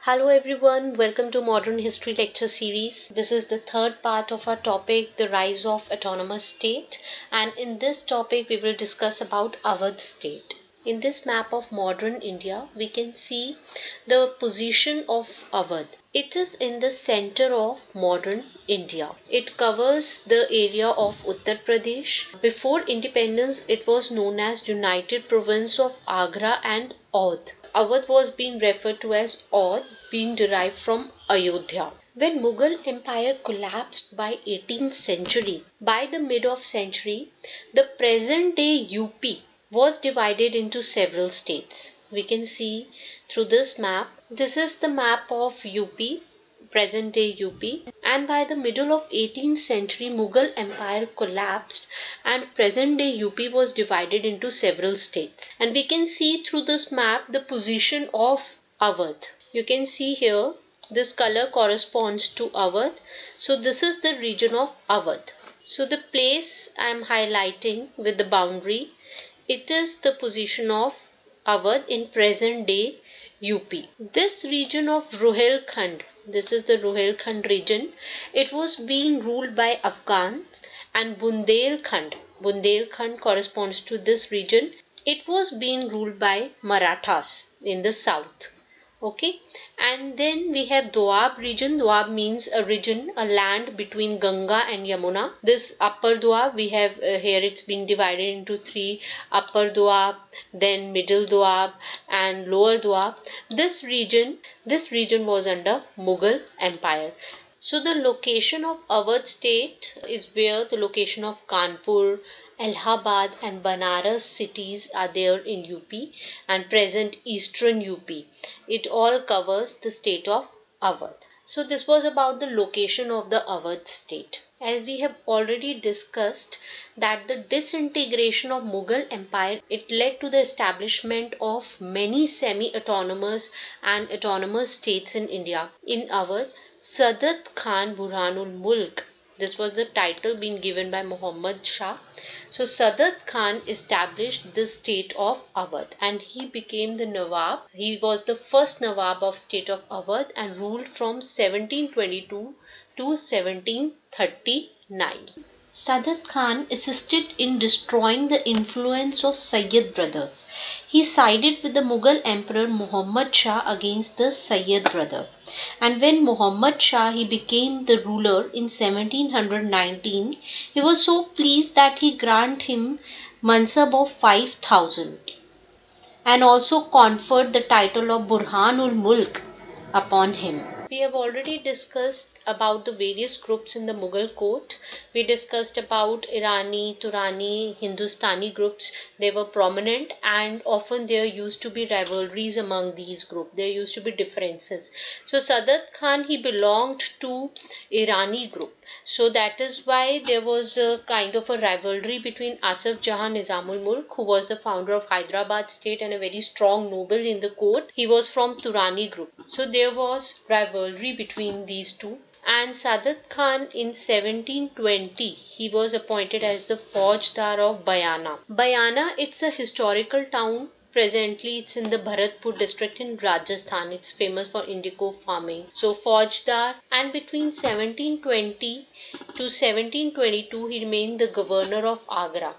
Hello everyone, welcome to Modern History Lecture Series. This is the third part of our topic, the rise of autonomous state, and in this topic we will discuss about Awadh state. In this map of modern India, we can see the position of Awadh. It is in the center of modern India. It covers the area of Uttar Pradesh. Before independence, it was known as United Province of Agra and Awadh. Awadh was being referred to as Awadh, being derived from Ayodhya. When Mughal Empire collapsed by 18th century, by the mid of century, the present day UP was divided into several states. We can see through this map. This is the map of UP, present day UP, and by the middle of 18th century Mughal Empire collapsed and present day UP was divided into several states. And we can see through this map the position of Awadh. You can see here this color corresponds to Awadh. So this is the region of Awadh. So the place I am highlighting with the boundary, it is the position of Awadh in present day UP. This region of Rohilkhand, this is the Rohilkhand region, it was being ruled by Afghans, and Bundelkhand corresponds to this region. It was being ruled by Marathas in the south. Okay, and then we have Doab region. Doab means a region, a land between Ganga and Yamuna. This upper Doab, we have here it's been divided into three: upper Doab, then middle Doab and lower Doab. This region was under Mughal Empire. So the location of Awadh state is where the location of Kanpur, Allahabad and Banaras cities are there in UP and present eastern UP. It all covers the state of Awadh. So this was about the location of the Awadh state. As we have already discussed that the disintegration of Mughal Empire, it led to the establishment of many semi-autonomous and autonomous states in India. In Awadh, Saadat Khan Burhan-ul-Mulk, this was the title being given by Muhammad Shah. So Saadat Khan established the state of Awadh and he became the Nawab. He was the first Nawab of state of Awadh and ruled from 1722 to 1739. Saadat Khan assisted in destroying the influence of Sayyid brothers. He sided with the Mughal Emperor Muhammad Shah against the Sayyid brother. And when Muhammad Shah he became the ruler in 1719, he was so pleased that he granted him mansab of 5,000 and also conferred the title of Burhan-ul-Mulk upon him. We have already discussed about the various groups in the Mughal court. We discussed about Irani, Turani, Hindustani groups. They were prominent and often there used to be rivalries among these groups. There used to be differences. So Saadat Khan he belonged to Irani group. So that is why there was a kind of a rivalry between Asaf Jahan Nizamul-Mulk, who was the founder of Hyderabad state and a very strong noble in the court. He was from Turani group. So there was rivalry between these two. And Saadat Khan in 1720, he was appointed as the Faujdar of Bayana. Bayana, it's a historical town. Presently, it's in the Bharatpur district in Rajasthan. It's famous for indigo farming. So, Faujdar, and between 1720 to 1722, he remained the governor of Agra.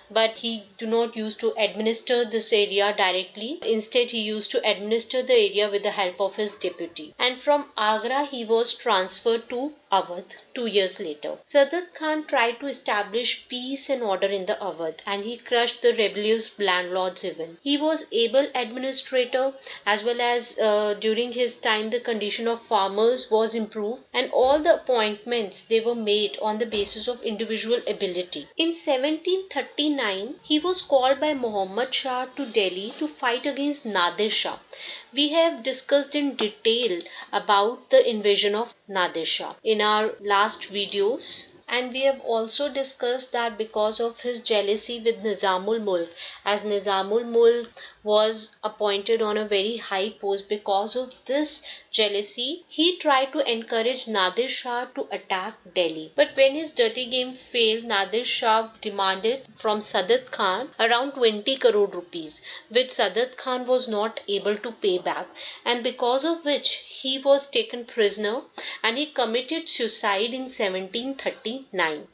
But he do not used to administer this area directly. Instead, he used to administer the area with the help of his deputy. And from Agra, he was transferred to Awadh 2 years later. Saadat Khan tried to establish peace and order in the Awadh and he crushed the rebellious landlords even. He was able administrator as well as during his time the condition of farmers was improved and all the appointments they were made on the basis of individual ability. In 1739, he was called by Muhammad Shah to Delhi to fight against Nadir Shah. We have discussed in detail about the invasion of Nadir Shah in our last videos. And we have also discussed that because of his jealousy with Nizamul-Mulk, as Nizamul-Mulk was appointed on a very high post. Because of this jealousy, he tried to encourage Nadir Shah to attack Delhi. But when his dirty game failed, Nadir Shah demanded from Saadat Khan around 20 crore rupees, which Saadat Khan was not able to pay back, and because of which he was taken prisoner and he committed suicide in 1739.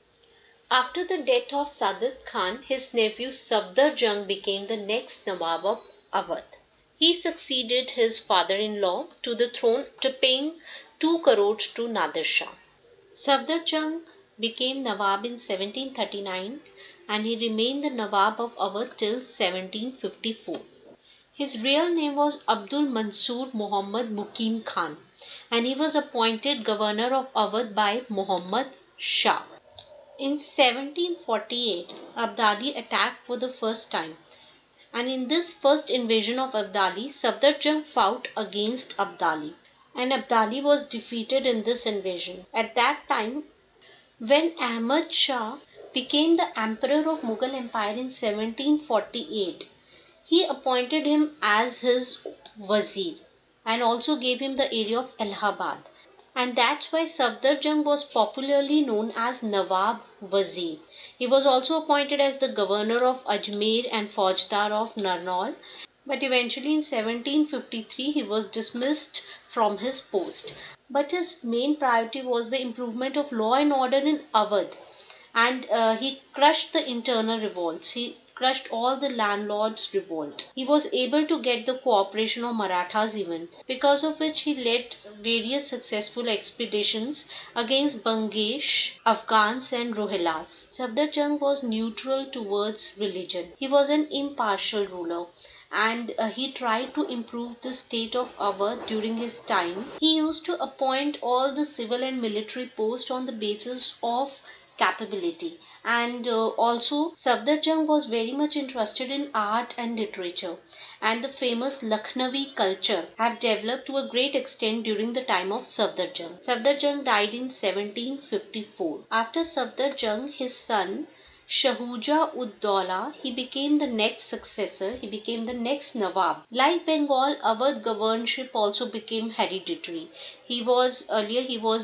After the death of Saadat Khan, his nephew Safdar Jung became the next Nawab of Awadh. He succeeded his father-in-law to the throne after paying 2 crores to Nadir Shah. Safdar Jung became Nawab in 1739 and he remained the Nawab of Awadh till 1754. His real name was Abdul Mansur Muhammad Mukim Khan and he was appointed governor of Awadh by Muhammad Shah. In 1748, Abdali attacked for the first time, and in this first invasion of Abdali, Safdar Jung fought against Abdali, and Abdali was defeated in this invasion. At that time, when Ahmad Shah became the emperor of Mughal Empire in 1748, he appointed him as his wazir and also gave him the area of Allahabad. And that's why Safdar Jung was popularly known as Nawab Wazir. He was also appointed as the governor of Ajmer and Faujdar of Narnaul, but eventually in 1753 he was dismissed from his post. But his main priority was the improvement of law and order in Awadh, and he crushed the internal revolts. He crushed all the landlords' revolt. He was able to get the cooperation of Marathas even, because of which he led various successful expeditions against Bangesh, Afghans and Rohillas. Safdar Jung was neutral towards religion. He was an impartial ruler and he tried to improve the state of Awadh during his time. He used to appoint all the civil and military posts on the basis of capability, and also Safdar Jung was very much interested in art and literature, and the famous Lucknowi culture have developed to a great extent during the time of Safdar Jung. Safdar Jung died in 1754. After Safdar Jung, his son Shahuja-ud-Daula, he became the next successor, he became the next Nawab. Like Bengal, Awadh governorship also became hereditary. He was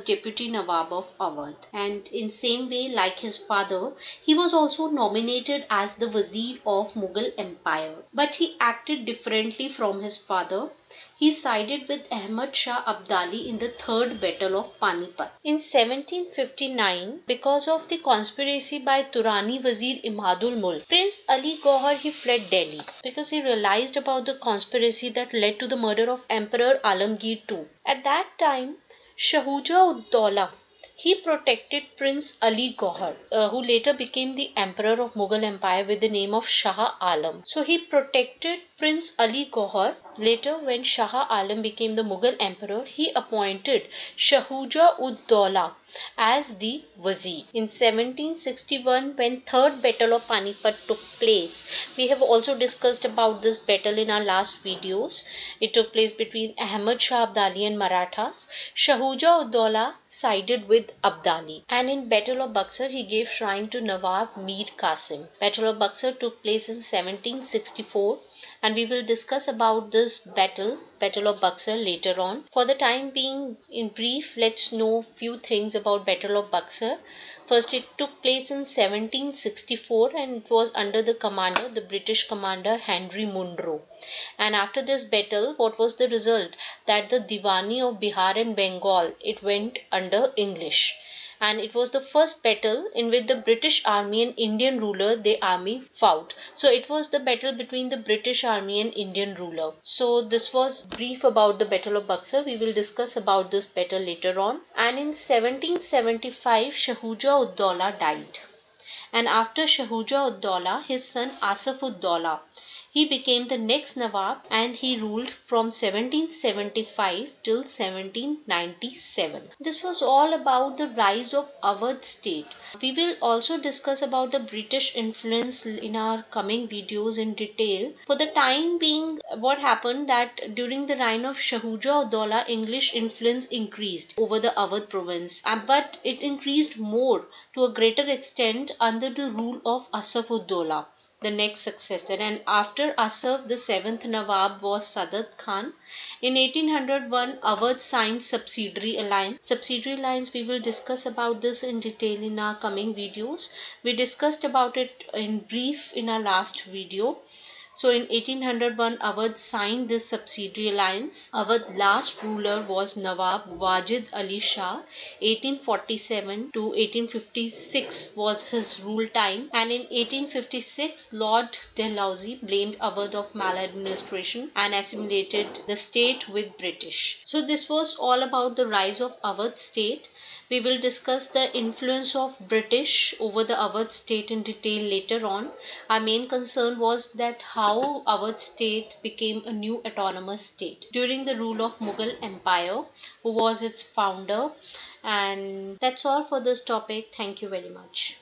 deputy Nawab of Awadh, and in same way like his father, he was also nominated as the Wazir of Mughal Empire. But he acted differently from his father. He sided with Ahmad Shah Abdali in the Third Battle of Panipat. In 1759, because of the conspiracy by Turani Wazir Burhan-ul-Mulk, Prince Ali Gauhar he fled Delhi because he realized about the conspiracy that led to the murder of Emperor Alamgir II. At that time, Shahuja-ud-Daula he protected Prince Ali Gauhar, who later became the Emperor of Mughal Empire with the name of Shah Alam. So he protected Prince Ali Gauhar. Later, when Shah Alam became the Mughal Emperor, he appointed Shahuja-ud-Daula as the Wazir. In 1761, when Third Battle of Panipat took place, we have also discussed about this battle in our last videos. It took place between Ahmad Shah Abdali and Marathas. Shahuja-ud-Daula sided with Abdali, and in Battle of Buxar he gave shrine to Nawab Mir Qasim. Battle of Buxar took place in 1764, and we will discuss about this battle of Buxar later on. For the time being, in brief, let's know few things about Battle of Buxar. First, it took place in 1764 and it was under the British commander Henry Munro. And after this battle, what was the result? That the Diwani of Bihar and Bengal, it went under English. And it was the first battle in which the British army and Indian ruler, the army fought. So it was the battle between the British army and Indian ruler. So this was brief about the Battle of Buxar. We will discuss about this battle later on. And in 1775, Shahuja-ud-Daula died. And after Shahuja-ud-Daula, his son Asaf-ud-Daula, he became the next Nawab and he ruled from 1775 till 1797. This was all about the rise of Awadh state. We will also discuss about the British influence in our coming videos in detail. For the time being, what happened that during the reign of Shahuja-ud-Daula, English influence increased over the Awadh province, but it increased more to a greater extent under the rule of Asaf-ud-Daula. the next successor. And after Asaf, the seventh Nawab was Saadat Khan. In 1801, Awadh signed subsidiary alliance. Subsidiary alliance, we will discuss about this in detail in our coming videos. We discussed about it in brief in our last video. So in 1801, Awadh signed this subsidiary alliance. Awadh's last ruler was Nawab Wajid Ali Shah. 1847 to 1856 was his rule time, and in 1856, Lord Dalhousie blamed Awadh of maladministration and assimilated the state with British. So this was all about the rise of Awadh state. We will discuss the influence of British over the Awadh state in detail later on. Our main concern was that how Awadh state became a new autonomous state during the rule of Mughal Empire, who was its founder. And that's all for this topic. Thank you very much.